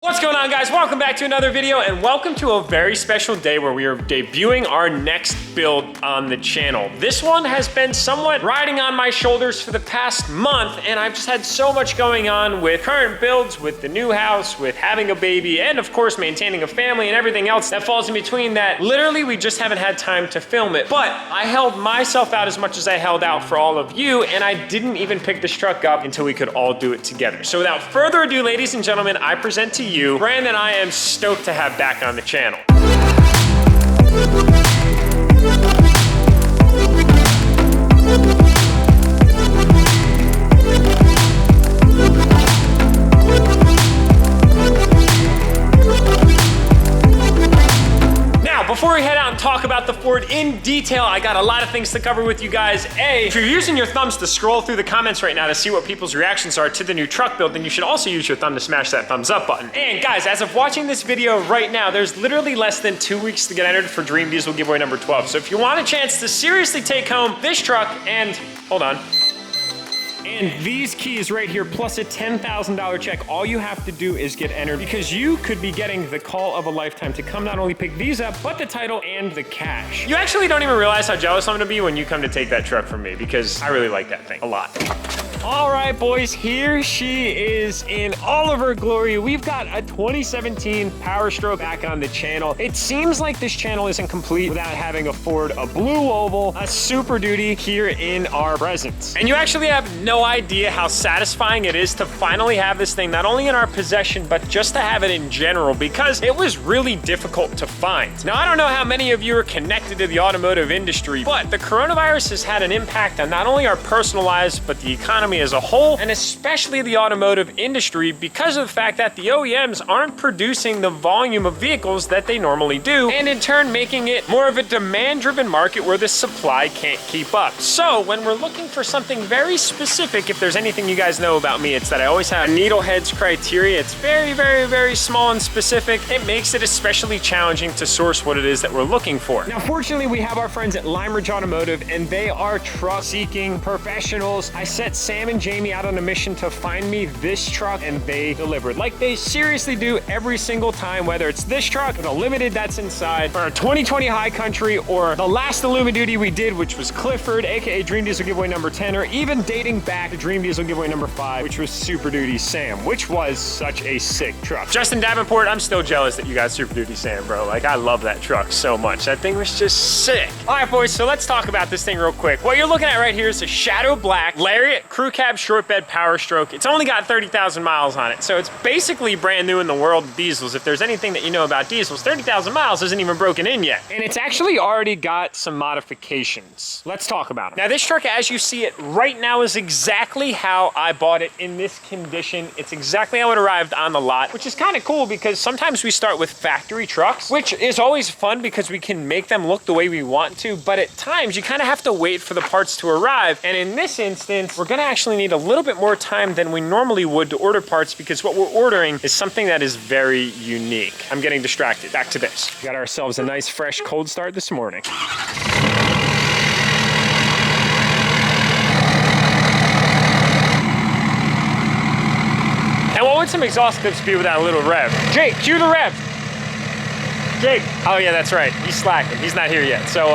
What's going on, guys? Welcome back to another video, and welcome to a very special day where we are debuting our next build on the channel. This one has been somewhat riding on my shoulders for the past month, and I've just had so much going on with current builds, with the new house, with having a baby, and of course maintaining a family and everything else that falls in between that. Literally, we just haven't had time to film it. But I held myself out as much as I held out for all of you, and I didn't even pick this truck up until we could all do it together. So without further ado, ladies and gentlemen, I present to you Brandon. I am stoked to have back on the channel. Before we head out and talk about the Ford in detail, I got a lot of things to cover with you guys. A, if you're using your thumbs to scroll through the comments right now to see what people's reactions are to the new truck build, then you should also use your thumb to smash that thumbs up button. And guys, as of watching this video right now, there's literally less than 2 weeks to get entered for Dream Diesel giveaway number 12. So if you want a chance to seriously take home this truck and, hold on, and these keys right here, plus a $10,000 check, all you have to do is get entered, because you could be getting the call of a lifetime to come not only pick these up, but the title and the cash. You actually don't even realize how jealous I'm gonna be when you come to take that truck from me, because I really like that thing a lot. All right, boys, here she is in all of her glory. We've got a 2017 Power Stroke back on the channel. It seems like this channel isn't complete without having a Ford, a blue oval, a Super Duty here in our presence. And you actually have no idea how satisfying it is to finally have this thing, not only in our possession, but just to have it in general, because it was really difficult to find. Now, I don't know how many of you are connected to the automotive industry, but the coronavirus has had an impact on not only our personal lives, but the economy as a whole, and especially the automotive industry, because of the fact that the OEMs aren't producing the volume of vehicles that they normally do, and in turn making it more of a demand-driven market where the supply can't keep up. So when we're looking for something very specific, if there's anything you guys know about me, it's that I always have needleheads criteria. It's very, very, very small and specific. It makes it especially challenging to source what it is that we're looking for. Now, fortunately, we have our friends at Lime Ridge Automotive, and they are truck-seeking professionals. I set Sam and Jamie out on a mission to find me this truck, and they delivered. Like they seriously do every single time, whether it's this truck, or the Limited that's inside, or a 2020 High Country, or the last Illumi Duty we did, which was Clifford, aka Dream Diesel giveaway number 10, or even dating back to Dream Diesel giveaway number 5, which was Super Duty Sam, which was such a sick truck. Justin Davenport, I'm still jealous that you got Super Duty Sam, bro. Like, I love that truck so much. That thing was just sick. All right, boys, so let's talk about this thing real quick. What you're looking at right here is a Shadow Black Lariat Crew Cab Short Bed Power Stroke. It's only got 30,000 miles on it, so it's basically brand new in the world of diesels. If there's anything that you know about diesels, 30,000 miles isn't even broken in yet. And it's actually already got some modifications. Let's talk about them. Now, this truck, as you see it right now, is exactly how I bought it in this condition. It's exactly how it arrived on the lot, which is kind of cool because sometimes we start with factory trucks, which is always fun because we can make them look the way we want to, but at times you kind of have to wait for the parts to arrive. And in this instance, we're gonna actually need a little bit more time than we normally would to order parts, because what we're ordering is something that is very unique. I'm getting distracted. Back to this. We got ourselves a nice fresh cold start this morning. And what would some exhaust clips be without a little rev? Jake, cue the rev. Jake. Oh yeah, that's right. He's slacking. He's not here yet. So,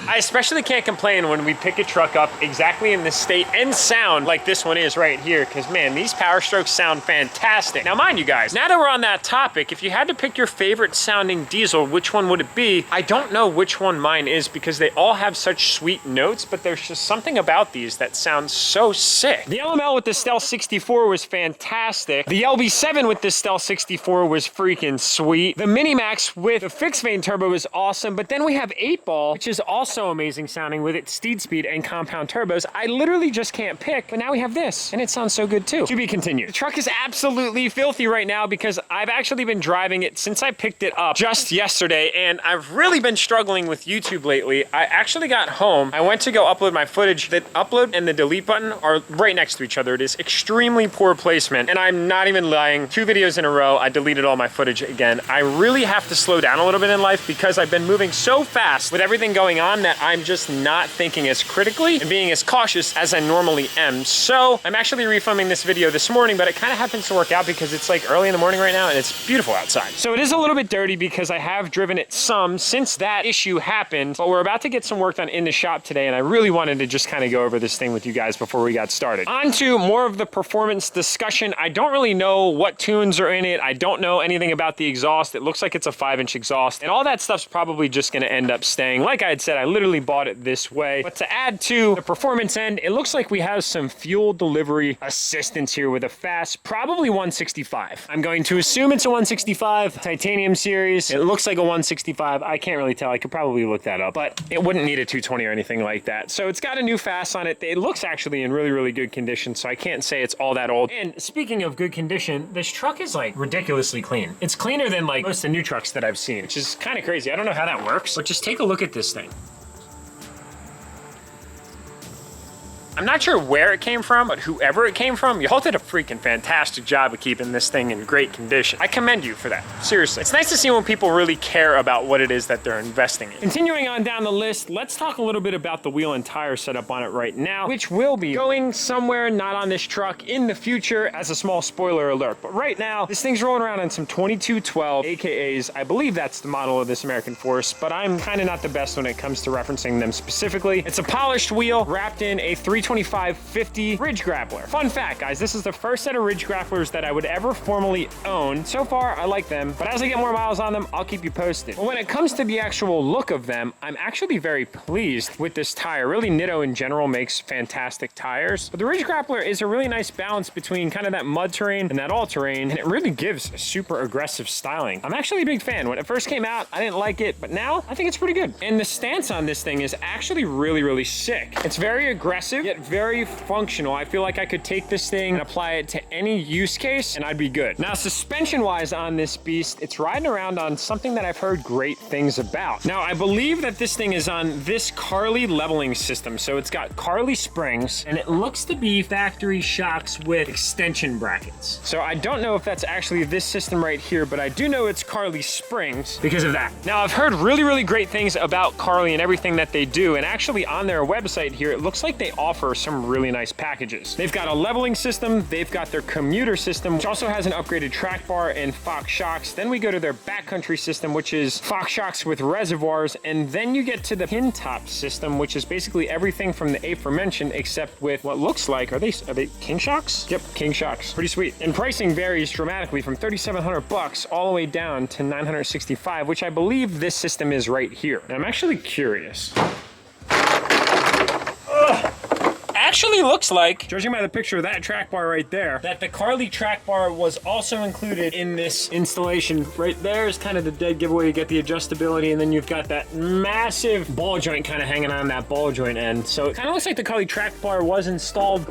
I especially can't complain when we pick a truck up exactly in the state and sound like this one is right here, because man, these Power Strokes sound fantastic. Now mind you guys, now that we're on that topic, if you had to pick your favorite sounding diesel, which one would it be? I don't know which one mine is, because they all have such sweet notes, but there's just something about these that sounds so sick. The LML with the Stealth 64 was fantastic. The LB7 with the Stealth 64 was freaking sweet. The Mini Max with the fixed vane turbo was awesome, but then we have 8 Ball, which is also so amazing sounding with its steed speed and compound turbos. I literally just can't pick, but now we have this, and it sounds so good too. To be continued. The truck is absolutely filthy right now because I've actually been driving it since I picked it up just yesterday, and I've really been struggling with YouTube lately. I actually got home, I went to go upload my footage. The upload and the delete button are right next to each other. It is extremely poor placement, and I'm not even lying. 2 videos in a row, I deleted all my footage again. I really have to slow down a little bit in life because I've been moving so fast with everything going on that I'm just not thinking as critically and being as cautious as I normally am. So I'm actually refilming this video this morning, but it kind of happens to work out because it's like early in the morning right now and it's beautiful outside. So it is a little bit dirty because I have driven it some since that issue happened, but we're about to get some work done in the shop today, and I really wanted to just kind of go over this thing with you guys before we got started. On to more of the performance discussion. I don't really know what tunes are in it. I don't know anything about the exhaust. It looks like it's a 5-inch exhaust, and all that stuff's probably just going to end up staying. Like I had said, I literally bought it this way. But to add to the performance end, it looks like we have some fuel delivery assistance here with a fast, probably 165. I'm going to assume it's a 165 titanium series. It looks like a 165. I can't really tell. I could probably look that up, but it wouldn't need a 220 or anything like that. So it's got a new fast on it. It looks actually in really, really good condition, so I can't say it's all that old. And speaking of good condition, this truck is like ridiculously clean. It's cleaner than like most of the new trucks that I've seen, which is kind of crazy. I don't know how that works, but just take a look at this thing. I'm not sure where it came from, but whoever it came from, y'all did a freaking fantastic job of keeping this thing in great condition. I commend you for that. Seriously. It's nice to see when people really care about what it is that they're investing in. Continuing on down the list, let's talk a little bit about the wheel and tire setup on it right now, which will be going somewhere not on this truck in the future as a small spoiler alert. But right now, this thing's rolling around on some 2212 AKAs. I believe that's the model of this American Force, but I'm kind of not the best when it comes to referencing them specifically. It's a polished wheel wrapped in a 325/50 ridge grappler. Fun fact, guys, this is the first set of ridge grapplers that I would ever formally own. So far, I like them, but as I get more miles on them, I'll keep you posted. But when it comes to the actual look of them, I'm actually very pleased with this tire. Really, Nitto in general makes fantastic tires, but the ridge grappler is a really nice balance between kind of that mud terrain and that all-terrain, and it really gives a super aggressive styling. I'm actually a big fan. When it first came out, I didn't like it, but now I think it's pretty good. And the stance on this thing is actually really, really sick. It's very aggressive, yet very functional. I feel like I could take this thing and apply it to any use case and I'd be good. Now, suspension wise on this beast, it's riding around on something that I've heard great things about. Now, I believe that this thing is on this Carli leveling system. So it's got Carli springs and it looks to be factory shocks with extension brackets. So I don't know if that's actually this system right here, but I do know it's Carli springs because of that. Now, I've heard really, really great things about Carli and everything that they do. And actually on their website here, it looks like they offer some really nice packages. They've got a leveling system, they've got their commuter system, which also has an upgraded track bar and Fox shocks. Then we go to their backcountry system, which is Fox shocks with reservoirs, and then you get to the pin top system, which is basically everything from the aforementioned except with what looks like, are they King shocks? Yep, King shocks. Pretty sweet. And pricing varies dramatically from $3,700 all the way down to $965, which I believe this system is right here. And I'm actually curious. Actually looks like, judging by the picture of that track bar right there, that the Carli track bar was also included in this installation. Right there is kind of the dead giveaway. You get the adjustability, and then you've got that massive ball joint kind of hanging on that ball joint end. So it kind of looks like the Carli track bar was installed.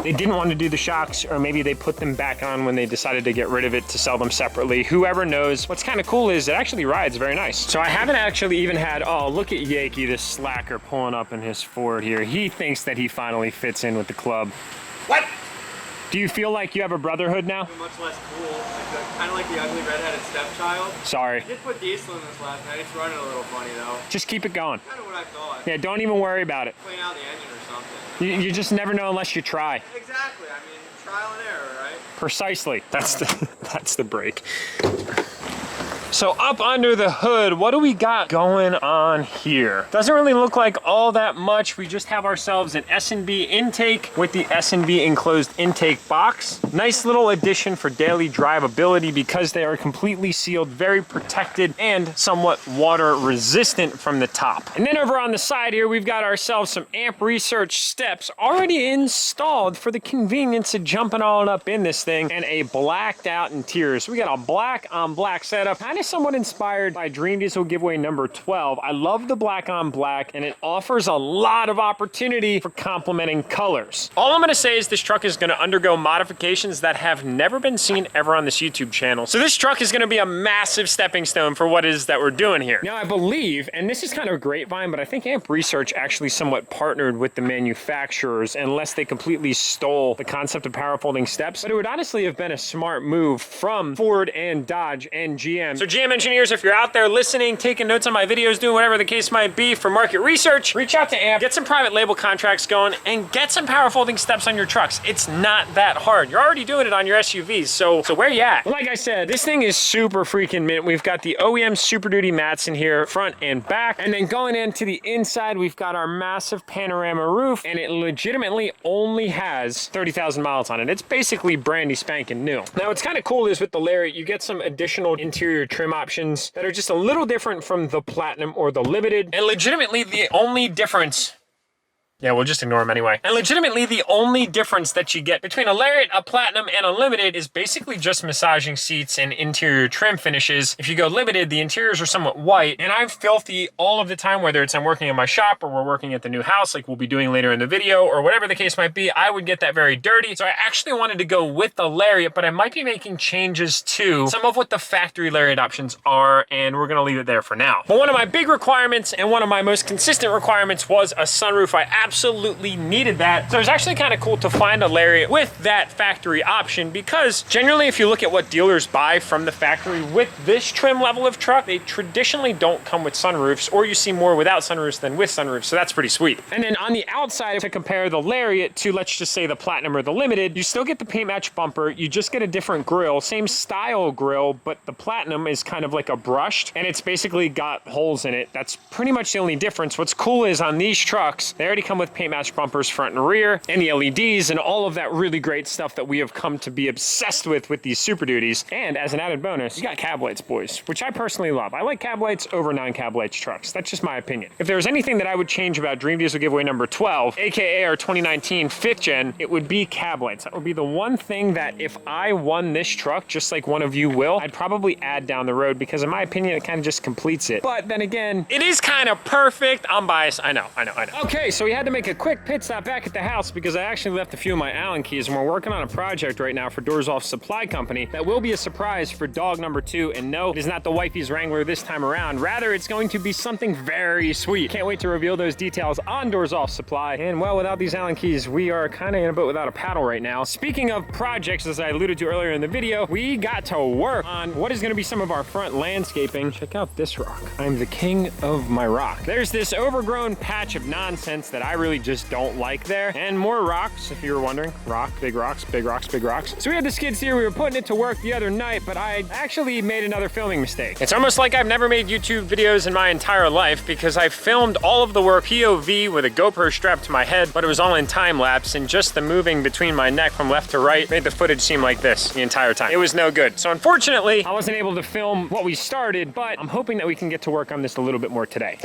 They didn't want to do the shocks, or maybe they put them back on when they decided to get rid of it to sell them separately. Whoever knows. What's kind of cool is it actually rides very nice. So I haven't actually even had, oh, look at Yankee, this slacker pulling up in his Ford here. He thinks that he finally fits in with the club. What? Do you feel like you have a brotherhood now? Much less cool. Kind of like the ugly redheaded stepchild. Sorry. I did put diesel in this last night. It's running a little funny though. Just keep it going. Kind of what I thought. Yeah, don't even worry about it. Clean out the engine or something. You just never know unless you try. Exactly. I mean, trial and error, right? Precisely. That's the break. So up under the hood, what do we got going on here? Doesn't really look like all that much. We just have ourselves an S&B intake with the S&B enclosed intake box. Nice little addition for daily drivability because they are completely sealed, very protected, and somewhat water resistant from the top. And then over on the side here, we've got ourselves some amp research steps already installed for the convenience of jumping on up in this thing, and a blacked out interior. So we got a black on black setup. Kind of of somewhat inspired by Dream Diesel giveaway number 12. I love the black on black, and it offers a lot of opportunity for complementing colors. All I'm gonna say is this truck is gonna undergo modifications that have never been seen ever on this YouTube channel. So this truck is gonna be a massive stepping stone for what it is that we're doing here. Now I believe, and this is kind of a grapevine, but I think Amp Research actually somewhat partnered with the manufacturers, unless they completely stole the concept of power folding steps. But it would honestly have been a smart move from Ford and Dodge and GM. So GM engineers, if you're out there listening, taking notes on my videos, doing whatever the case might be for market research, reach out to Amp, get some private label contracts going, and get some power folding steps on your trucks. It's not that hard. You're already doing it on your SUVs, so where you at? Like I said, this thing is super freaking mint. We've got the OEM Super Duty mats in here, front and back, and then going into the inside, we've got our massive panorama roof, and it legitimately only has 30,000 miles on it. It's basically brandy spanking new. Now, what's kind of cool is with the Lariat, you get some additional interior trim options that are just a little different from the Platinum or the Limited, and legitimately the only difference, yeah, we'll just ignore them anyway. And legitimately, the only difference that you get between a Lariat, a Platinum, and a Limited is basically just massaging seats and interior trim finishes. If you go Limited, the interiors are somewhat white, and I'm filthy all of the time, whether it's I'm working in my shop or we're working at the new house, like we'll be doing later in the video, or whatever the case might be, I would get that very dirty. So I actually wanted to go with the Lariat, but I might be making changes to some of what the factory Lariat options are, and we're gonna leave it there for now. But one of my big requirements, and one of my most consistent requirements, was a sunroof. I absolutely needed that. So it was actually kind of cool to find a Lariat with that factory option, because generally if you look at what dealers buy from the factory with this trim level of truck, they traditionally don't come with sunroofs, or you see more without sunroofs than with sunroofs, so that's pretty sweet. And then on the outside, to compare the Lariat to, let's just say, the Platinum or the Limited, you still get the paint match bumper, you just get a different grille, same style grille, but the Platinum is kind of like a brushed, and it's basically got holes in it. That's pretty much the only difference. What's cool is on these trucks, they already come with paint match bumpers front and rear, and the LEDs, and all of that really great stuff that we have come to be obsessed with these Super Duties. And as an added bonus, you got cab lights, boys, which I personally love. I like cab lights over non-cab lights trucks. That's just my opinion. If there was anything that I would change about Dream Diesel giveaway number 12, aka our 2019 5th gen, it would be cab lights. That would be the one thing that if I won this truck, just like one of you will, I'd probably add down the road, because in my opinion, it kind of just completes it. But then again, it is kind of perfect. I'm biased. I know. Okay, so we had to make a quick pit stop back at the house because I actually left a few of my Allen keys, and we're working on a project right now for Doors Off Supply Company that will be a surprise for dog number 2. And no, it is not the wifey's Wrangler this time around. Rather, it's going to be something very sweet. Can't wait to reveal those details on Doors Off Supply. And well, without these Allen keys, we are kind of in a boat without a paddle right now. Speaking of projects, as I alluded to earlier in the video, we got to work on what is going to be some of our front landscaping. Check out this rock. I'm the king of my rock. There's this overgrown patch of nonsense that I really just don't like there, and more rocks, if you were wondering. Big rocks, big rocks, big rocks. So we had the skid steer, we were putting it to work the other night, but I actually made another filming mistake. It's almost like I've never made YouTube videos in my entire life, because I filmed all of the work POV with a GoPro strapped to my head, but it was all in time lapse, and just the moving between my neck from left to right made the footage seem like this the entire time. It was no good. So unfortunately, I wasn't able to film what we started, but I'm hoping that we can get to work on this a little bit more today.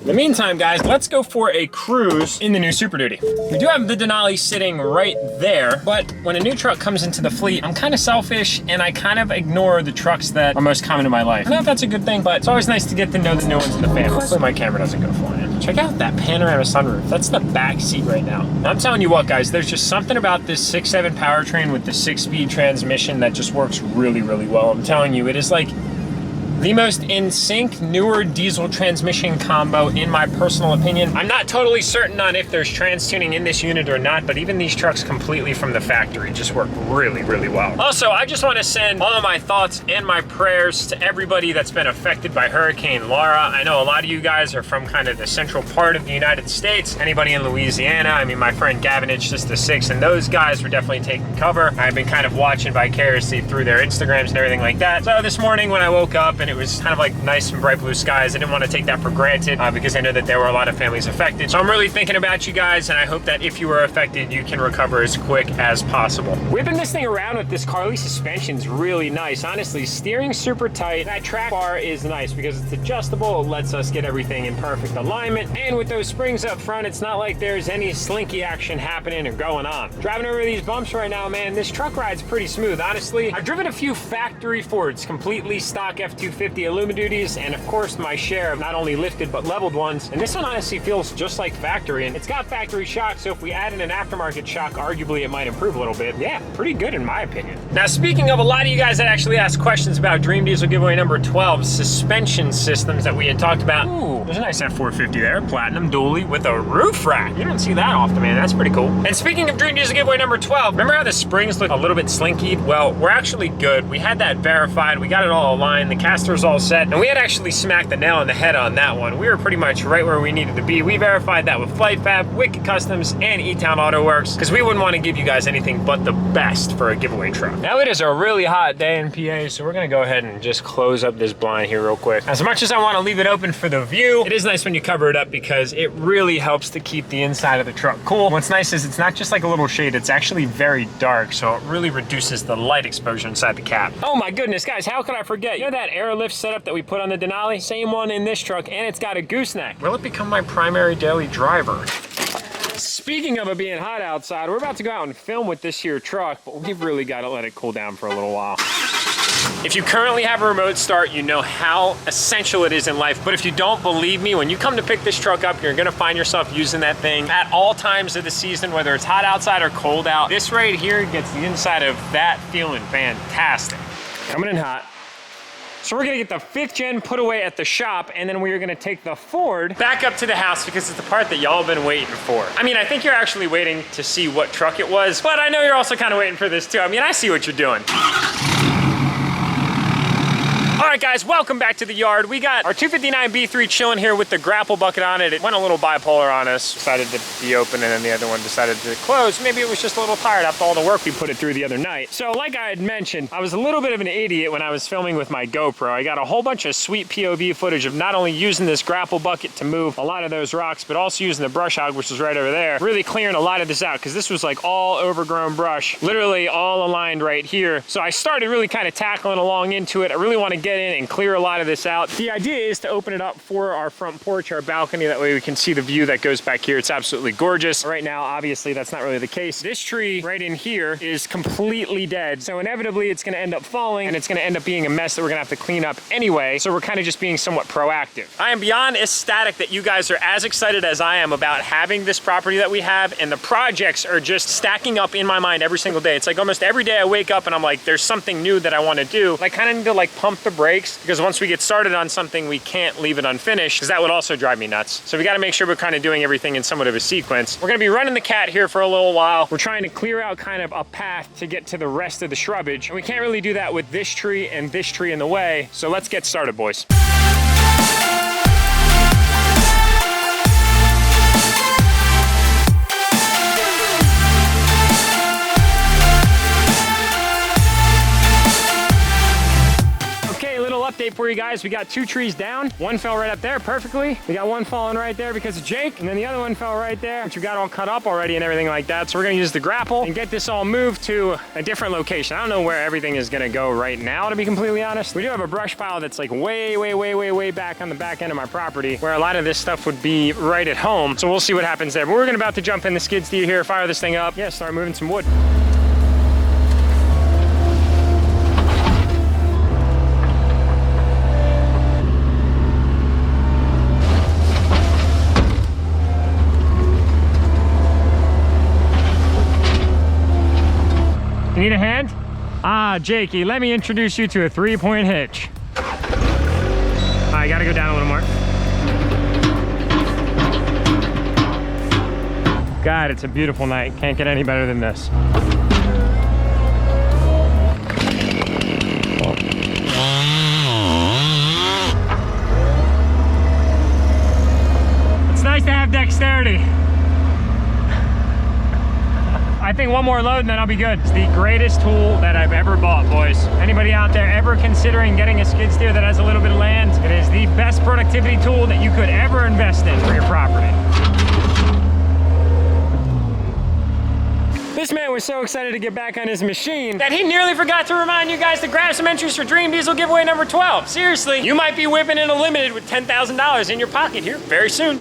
In the meantime, guys, let's go for a cruise in the new Super Duty. We do have the Denali sitting right there, but when a new truck comes into the fleet, I'm kind of selfish, and I kind of ignore the trucks that are most common in my life. I don't know if that's a good thing, but it's always nice to get to know the new ones in the family. Hopefully my camera doesn't go flying. Check out that panorama sunroof. That's the back seat right now. And I'm telling you what, guys, there's just something about this 6.7 powertrain with the 6-speed transmission that just works really, really well. I'm telling you, it is like the most in sync newer diesel transmission combo in my personal opinion. I'm not totally certain on if there's trans tuning in this unit or not, but even these trucks completely from the factory just work really, really well. Also, I just want to send all of my thoughts and my prayers to everybody that's been affected by Hurricane Laura. I know a lot of you guys are from kind of the central part of the United States. Anybody in Louisiana, I mean, my friend Gavin, it's just the 6, and those guys were definitely taking cover. I've been kind of watching vicariously through their Instagrams and everything like that. So this morning when I woke up and it it was kind of like nice and bright blue skies. I didn't want to take that for granted because I know that there were a lot of families affected. So I'm really thinking about you guys, and I hope that if you were affected, you can recover as quick as possible. Whipping this thing around with this Carly suspension is really nice. Honestly, steering super tight. That track bar is nice because it's adjustable. It lets us get everything in perfect alignment. And with those springs up front, it's not like there's any slinky action happening or going on. Driving over these bumps right now, man, this truck ride's pretty smooth. Honestly, I've driven a few factory Fords, completely stock F-250 Illumiduties, and of course my share of not only lifted but leveled ones. And this one honestly feels just like factory, and it's got factory shock, so if we add in an aftermarket shock, arguably it might improve a little bit. Yeah, pretty good in my opinion. Now, speaking of a lot of you guys that actually asked questions about Dream Diesel giveaway number 12, suspension systems that we had talked about. Ooh, there's a nice F450 there, platinum dually with a roof rack. You don't see that often, man. That's pretty cool. And speaking of Dream Diesel giveaway number 12, remember how the springs look a little bit slinky? Well, we're actually good. We had that verified. We got it all aligned. The caster's all set, and we had actually smacked the nail on the head on that one. We were pretty much right where we needed to be. We verified that with Flight Fab, Wicked Customs, and E-Town Auto Works, because we wouldn't want to give you guys anything but the best for a giveaway truck. Now it is a really hot day in PA, so we're gonna go ahead and just close up this blind here real quick. As much as I want to leave it open for the view, it is nice when you cover it up because it really helps to keep the inside of the truck cool. What's nice is it's not just like a little shade, it's actually very dark, so it really reduces the light exposure inside the cab. Oh my goodness, guys, how could I forget? You know that airlift setup that we put on the Denali? Same one in this truck, and it's got a gooseneck. Will it become my primary daily driver? Speaking of it being hot outside, we're about to go out and film with this here truck, but we've really got to let it cool down for a little while. If you currently have a remote start, you know how essential it is in life. But if you don't believe me, when you come to pick this truck up, you're gonna find yourself using that thing at all times of the season, whether it's hot outside or cold out. This right here gets the inside of that feeling fantastic. Coming in hot. So we're gonna get the 5th gen put away at the shop, and then we are gonna take the Ford back up to the house because it's the part that y'all have been waiting for. I mean, I think you're actually waiting to see what truck it was, but I know you're also kind of waiting for this too. I mean, I see what you're doing. All right, guys, welcome back to the yard. We got our 259 B3 chilling here with the grapple bucket on it. It went a little bipolar on us, decided to be open, and then the other one decided to close. Maybe it was just a little tired after all the work we put it through the other night. So like I had mentioned, I was a little bit of an idiot when I was filming with my GoPro. I got a whole bunch of sweet POV footage of not only using this grapple bucket to move a lot of those rocks, but also using the brush hog, which was right over there, really clearing a lot of this out because this was like all overgrown brush, literally all aligned right here. So I started really kind of tackling along into it. I really want to get in and clear a lot of this out. The idea is to open it up for our front porch, our balcony. That way we can see the view that goes back here. It's absolutely gorgeous. Right now, obviously, that's not really the case. This tree right in here is completely dead. So inevitably, it's going to end up falling, and it's going to end up being a mess that we're going to have to clean up anyway. So we're kind of just being somewhat proactive. I am beyond ecstatic that you guys are as excited as I am about having this property that we have, and the projects are just stacking up in my mind every single day. It's like almost every day I wake up and I'm like, there's something new that I want to do. I kind of need to like pump the brakes, because once we get started on something, we can't leave it unfinished, because that would also drive me nuts. So we got to make sure we're kind of doing everything in somewhat of a sequence. We're going to be running the cat here for a little while. We're trying to clear out kind of a path to get to the rest of the shrubbage, and we can't really do that with this tree and this tree in the way. So let's get started, boys. Update for you guys. We got 2 trees down. One fell right up there perfectly. We got one falling right there because of Jake, and then the other one fell right there, which we got all cut up already and everything like that. So we're gonna use the grapple and get this all moved to a different location. I don't know where everything is gonna go right now, to be completely honest. We do have a brush pile that's like way back on the back end of my property, where a lot of this stuff would be right at home. So we'll see what happens there. But we're about to jump in the skid steer here, fire this thing up. Yeah, start moving some wood. You need a hand? Ah, Jakey, let me introduce you to a 3-point hitch. I gotta go down a little more. God, it's a beautiful night. Can't get any better than this. It's nice to have dexterity. I think one more load and then I'll be good. It's the greatest tool that I've ever bought, boys. Anybody out there ever considering getting a skid steer that has a little bit of land? It is the best productivity tool that you could ever invest in for your property. This man was so excited to get back on his machine that he nearly forgot to remind you guys to grab some entries for Dream Diesel giveaway number 12. Seriously, you might be whipping in a limited with $10,000 in your pocket here very soon.